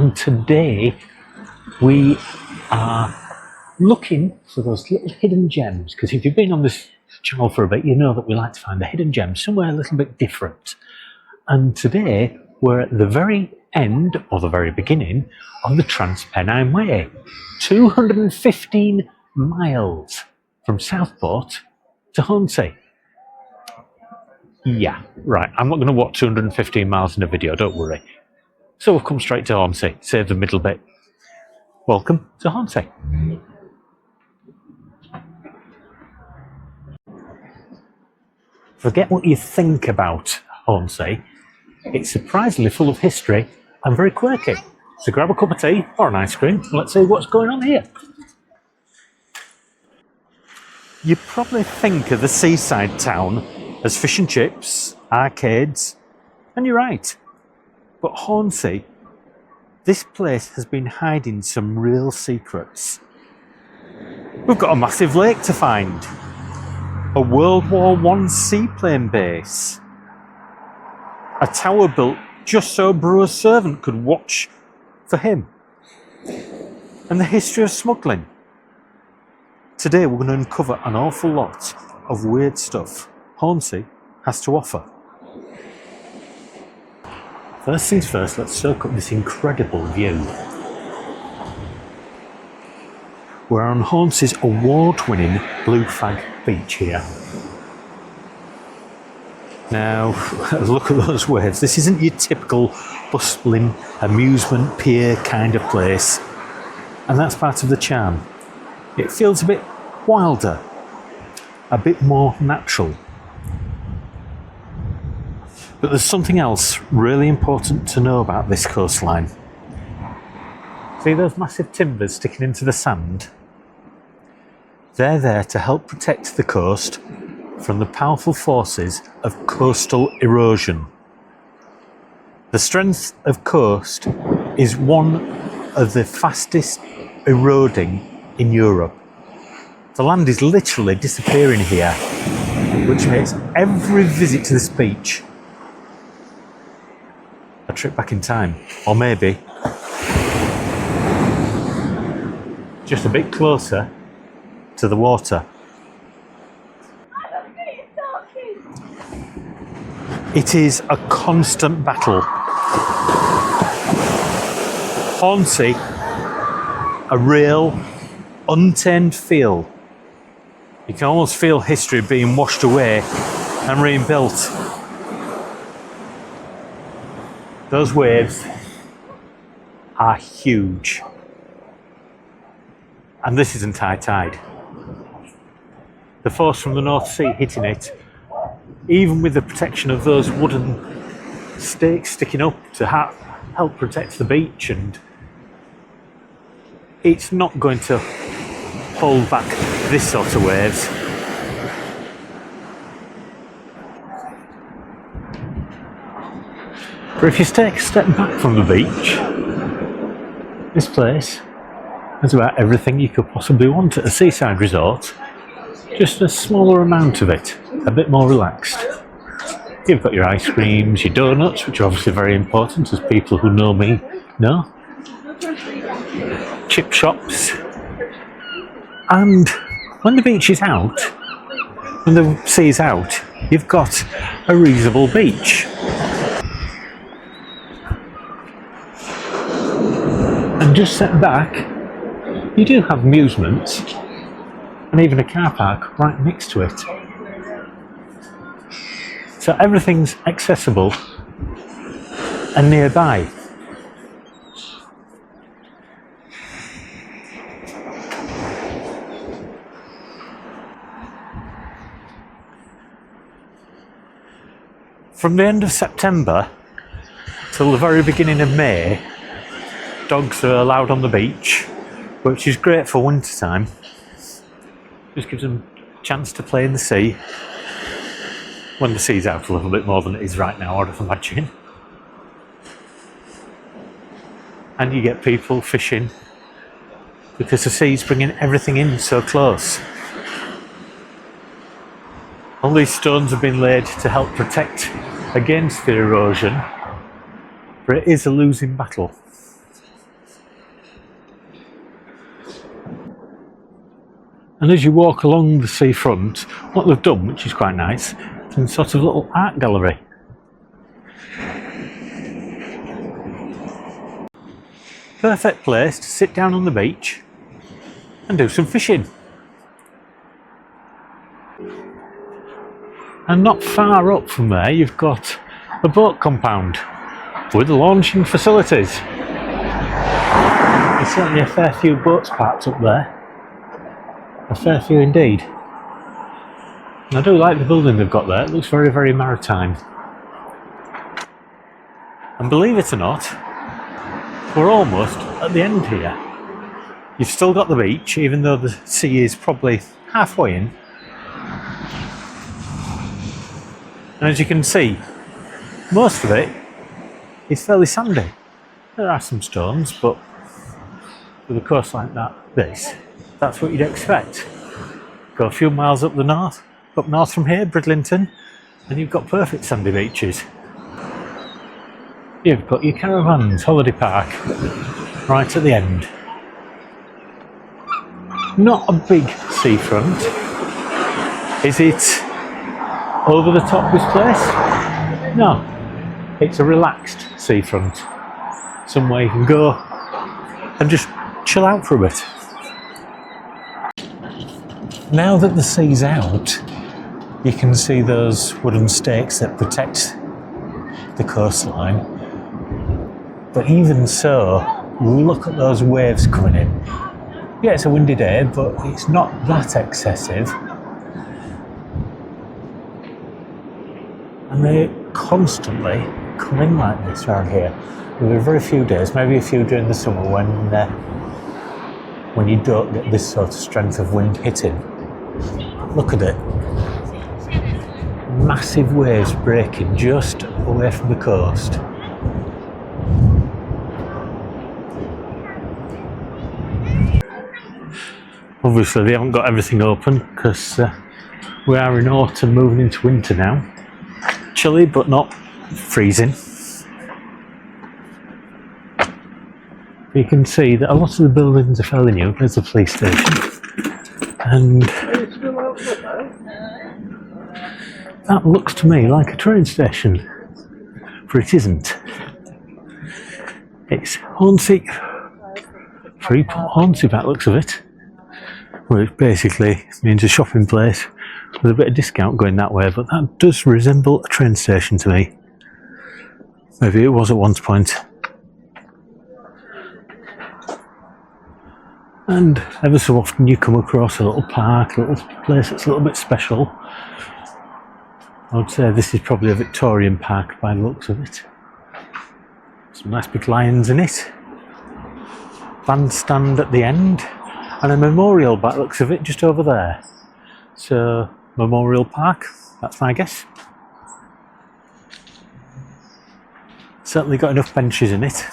and today we are looking for those little hidden gems, because if you've been on this channel for a bit, you know that we like to find a hidden gem somewhere a little bit different. And today we're at the very end, or the very beginning, of the Trans Pennine Way. 215 miles from Southport to Hornsea. Yeah, right, I'm not going to walk 215 miles in a video, don't worry. So we've come straight to Hornsea, save the middle bit. Welcome to Hornsea. Forget what you think about Hornsea. It's surprisingly full of history and very quirky. So grab a cup of tea or an ice cream and let's see what's going on here. You probably think of the seaside town as fish and chips, arcades, and you're right. But Hornsea, this place has been hiding some real secrets. We've got a massive lake to find, a World War I seaplane base, a tower built just so a brewer's servant could watch for him, and the history of smuggling. Today we're going to uncover an awful lot of weird stuff Hornsea has to offer. First things first, let's soak up this incredible view. We're on Hornsea's award-winning Blue Flag beach here. Now, look at those waves. This isn't your typical bustling amusement pier kind of place, and that's part of the charm. It feels a bit wilder, a bit more natural. But there's something else really important to know about this coastline. See those massive timbers sticking into the sand? They're there to help protect the coast from the powerful forces of coastal erosion. The strength of coast is one of the fastest eroding in Europe. The land is literally disappearing here, which makes every visit to this beach a trip back in time, or maybe just a bit closer to the water. It is a constant battle. Hornsea, a real untamed feel. You can almost feel history being washed away and rebuilt. Those waves are huge. And this isn't high tide. The force from the North Sea hitting it, even with the protection of those wooden stakes sticking up to help protect the beach, and it's not going to hold back this sort of waves. But if you take a step back from the beach, this place has about everything you could possibly want at a seaside resort, just a smaller amount of it, a bit more relaxed. You've got your ice creams, your doughnuts, which are obviously very important, as people who know me know. Chip shops. And when the beach is out, when the sea is out, you've got a reasonable beach. And just set back, you do have amusements, and even a car park right next to it. So everything's accessible and nearby. From the end of September till the very beginning of May, dogs are allowed on the beach, which is great for winter time. Just gives them a chance to play in the sea when the sea's out a little bit more than it is right now, I'd imagine. And you get people fishing because the sea's bringing everything in so close. All these stones have been laid to help protect against the erosion, but it is a losing battle. And as you walk along the seafront, what they've done, which is quite nice, is a sort of little art gallery. Perfect place to sit down on the beach and do some fishing. And not far up from there, you've got a boat compound with launching facilities. There's certainly a fair few boats parked up there. A fair few indeed. And I do like the building they've got there. It looks very, very maritime. And believe it or not, we're almost at the end here. You've still got the beach, even though the sea is probably halfway in. And as you can see, most of it is fairly sandy. There are some stones, but with a coast like this, that's what you'd expect. Go a few miles up north from here, Bridlington, and you've got perfect sandy beaches. You've got your caravans, holiday park, right at the end. Not a big seafront. Is it over the top this place? No, it's a relaxed seafront. Somewhere you can go and just chill out for a bit. Now that the sea's out, you can see those wooden stakes that protect the coastline. But even so, look at those waves coming in. Yeah, it's a windy day, but it's not that excessive. And they constantly come in like this around here. There are very few days, maybe a few during the summer, when you don't get this sort of strength of wind hitting. Look at it. Massive waves breaking just away from the coast. Obviously they haven't got everything open because we are in autumn moving into winter now. Chilly but not freezing. You can see that a lot of the buildings are fairly new. There's the police station. And that looks to me like a train station, but it isn't. It's Hornsea, Freeport Hornsea by the looks of it, which basically means a shopping place with a bit of discount going that way, but that does resemble a train station to me. Maybe it was at one point. And ever so often you come across a little park, a little place that's a little bit special. I would say this is probably a Victorian park by the looks of it. Some nice big lions in it. Bandstand at the end. And a memorial by the looks of it just over there. So, Memorial Park, that's my guess. Certainly got enough benches in it.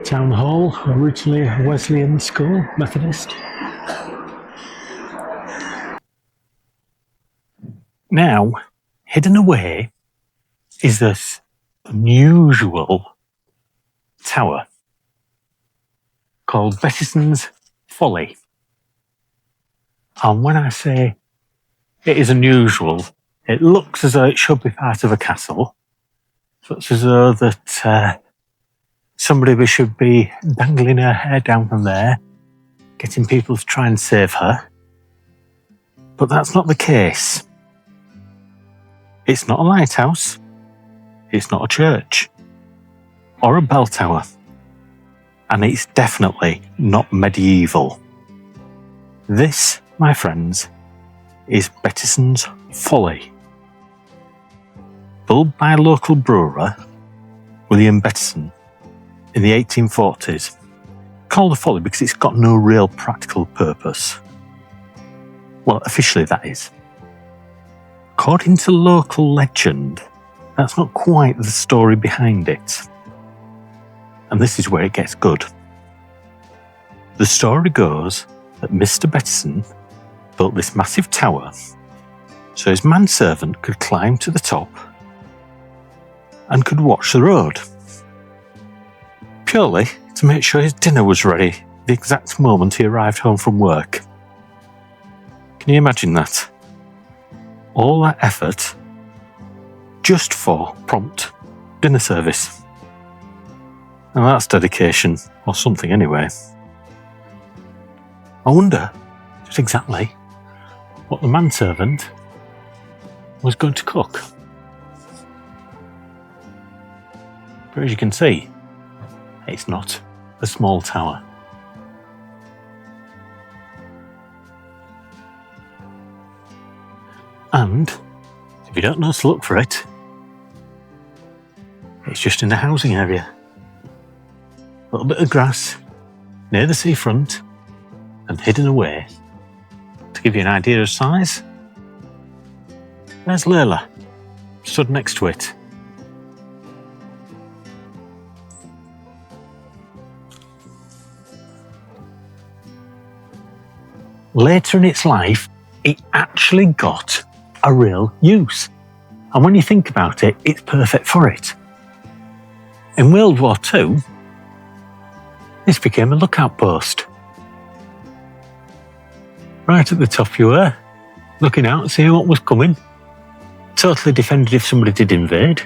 Town Hall, originally a Wesleyan school, Methodist. Now, hidden away is this unusual tower called Bettison's Folly. And when I say it is unusual, it looks as though it should be part of a castle. Looks as though that somebody should be dangling her hair down from there, getting people to try and save her. But that's not the case. It's not a lighthouse. It's not a church. Or a bell tower. And it's definitely not medieval. This, my friends, is Bettison's Folly. Built by a local brewer, William Bettison, in the 1840s. Called a folly because it's got no real practical purpose. Well, officially that is. According to local legend, that's not quite the story behind it. And this is where it gets good. The story goes that Mr. Bettison built this massive tower so his manservant could climb to the top and could watch the road. Purely to make sure his dinner was ready the exact moment he arrived home from work. Can you imagine that? All that effort just for prompt dinner service. Now that's dedication, or something anyway. I wonder just exactly what the manservant was going to cook. But as you can see, it's not a small tower. And if you don't know to look for it, it's just in the housing area. A little bit of grass near the seafront and hidden away. To give you an idea of size, there's Layla, stood next to it. Later in its life, it actually got a real use. And when you think about it, it's perfect for it. In World War II, this became a lookout post. Right at the top you were, looking out, seeing what was coming. Totally defended if somebody did invade,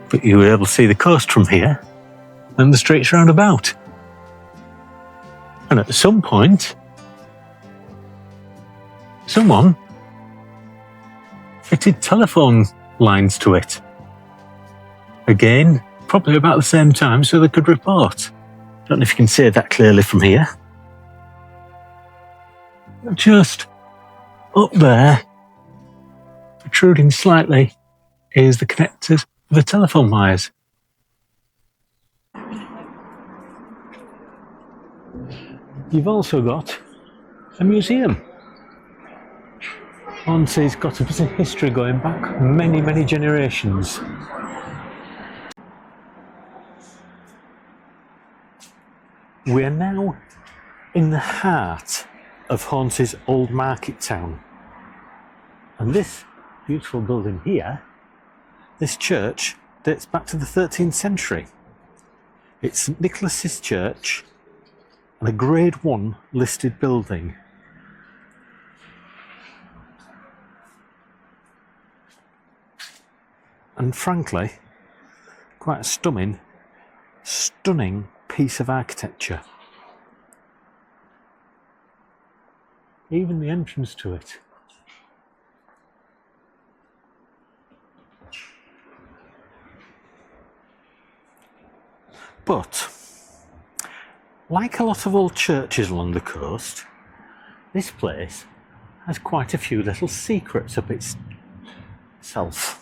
but you were able to see the coast from here and the streets round about. And at some point, someone fitted telephone lines to it. Again, probably about the same time so they could report. Don't know if you can see that clearly from here. Just up there, protruding slightly, is the connectors for the telephone wires. You've also got a museum. Hornsea's got a bit of history going back many, many generations. We are now in the heart of Hornsea's old market town. And this beautiful building here, this church, dates back to the 13th century. It's St Nicholas's Church and a Grade 1 listed building. And frankly, quite a stunning piece of architecture. Even the entrance to it. But, like a lot of old churches along the coast, this place has quite a few little secrets up itself.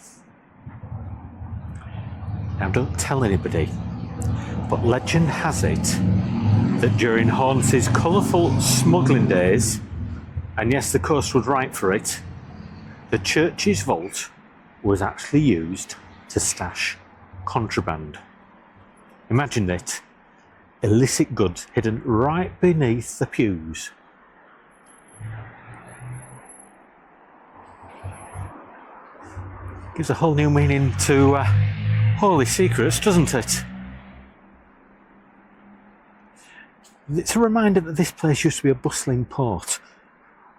Now don't tell anybody, but legend has it that during Hornsea's colourful smuggling days, and yes, the coast was right for it, the church's vault was actually used to stash contraband. Imagine it, illicit goods hidden right beneath the pews. Gives a whole new meaning to holy secrets, doesn't it? It's a reminder that this place used to be a bustling port.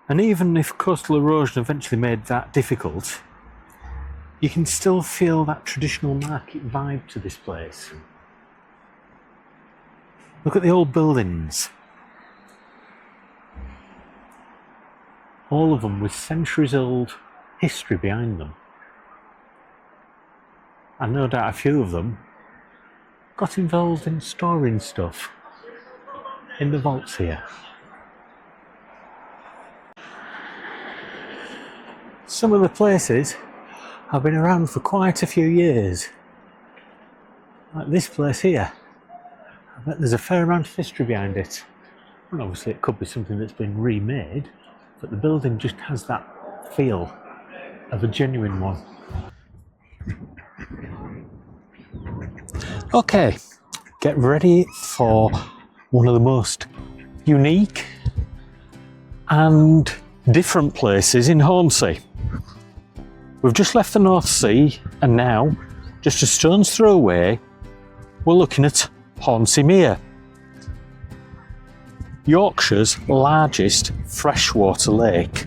And even if coastal erosion eventually made that difficult, you can still feel that traditional market vibe to this place. Look at the old buildings. All of them with centuries old history behind them. And no doubt a few of them got involved in storing stuff in the vaults here. Some of the places have been around for quite a few years. Like this place here. I bet there's a fair amount of history behind it. And obviously it could be something that's been remade, but the building just has that feel of a genuine one. Okay, get ready for one of the most unique and different places in Hornsea. We've just left the North Sea and now, just a stone's throw away, we're looking at Hornsea Mere. Yorkshire's largest freshwater lake.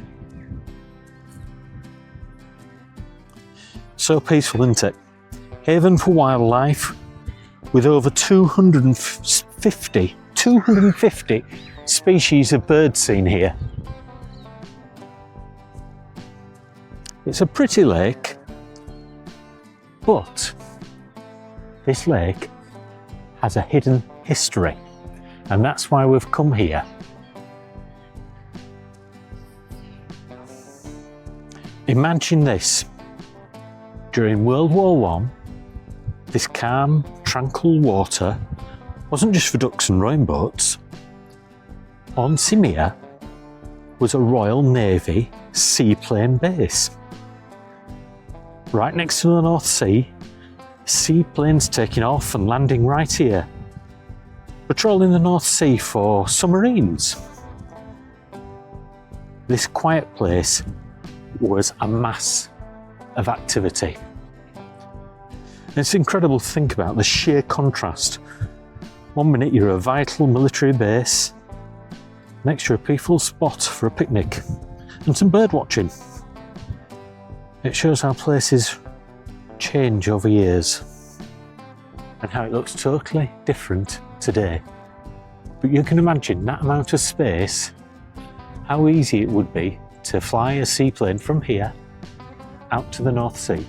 So peaceful, isn't it? Haven for wildlife with over 250 species of birds seen here. It's a pretty lake, but this lake has a hidden history, and that's why we've come here. Imagine this. During World War I, this calm, tranquil water wasn't just for ducks and rowing boats. Hornsea was a Royal Navy seaplane base. Right next to the North Sea, seaplanes taking off and landing right here, patrolling the North Sea for submarines. This quiet place was a mass of activity. It's incredible to think about the sheer contrast. One minute you're a vital military base, next you're a peaceful spot for a picnic and some bird watching. It shows how places change over years and how it looks totally different today. But you can imagine that amount of space, how easy it would be to fly a seaplane from here out to the North Sea.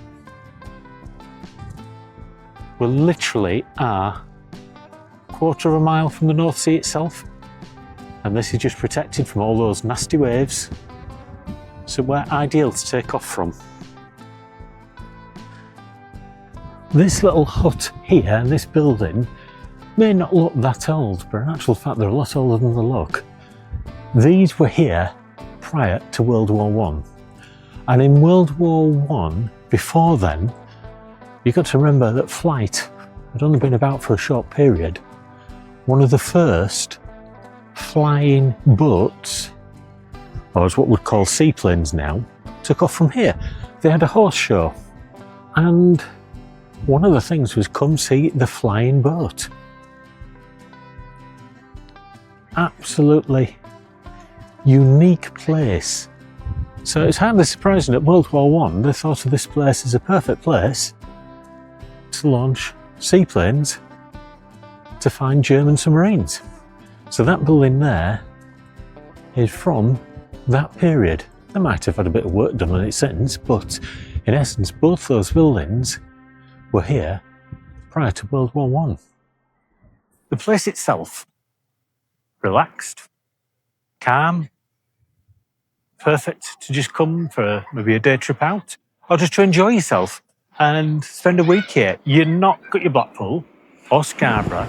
We literally are a quarter of a mile from the North Sea itself, and this is just protected from all those nasty waves, so we're ideal to take off from. This little hut here and this building may not look that old, but in actual fact they're a lot older than they look. These were here prior to World War I. And in World War I, before then, you've got to remember that flight had only been about for a short period. One of the first flying boats, or as what we'd call seaplanes now, took off from here. They had a horse show, and one of the things was come see the flying boat. Absolutely unique place. So it's hardly surprising at World War I they thought of this place as a perfect place to launch seaplanes to find German submarines. So that building there is from that period. They might have had a bit of work done on it since, but in essence both those buildings were here prior to World War I. The place itself, relaxed, calm, perfect to just come for maybe a day trip out, or just to enjoy yourself and spend a week here. You're not got your Blackpool or Scarborough,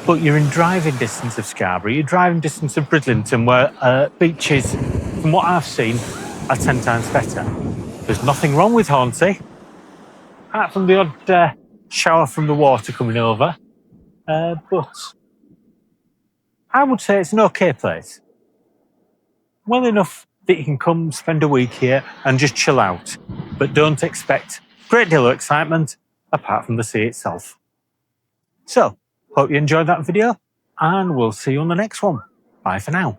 but you're in driving distance of Scarborough, you're driving distance of Bridlington, where beaches, from what I've seen, are 10 times better. There's nothing wrong with Hornsea, apart from the odd shower from the water coming over, but I would say it's an okay place. Well enough that you can come spend a week here and just chill out, but don't expect a great deal of excitement apart from the sea itself. So, hope you enjoyed that video, and we'll see you on the next one. Bye for now.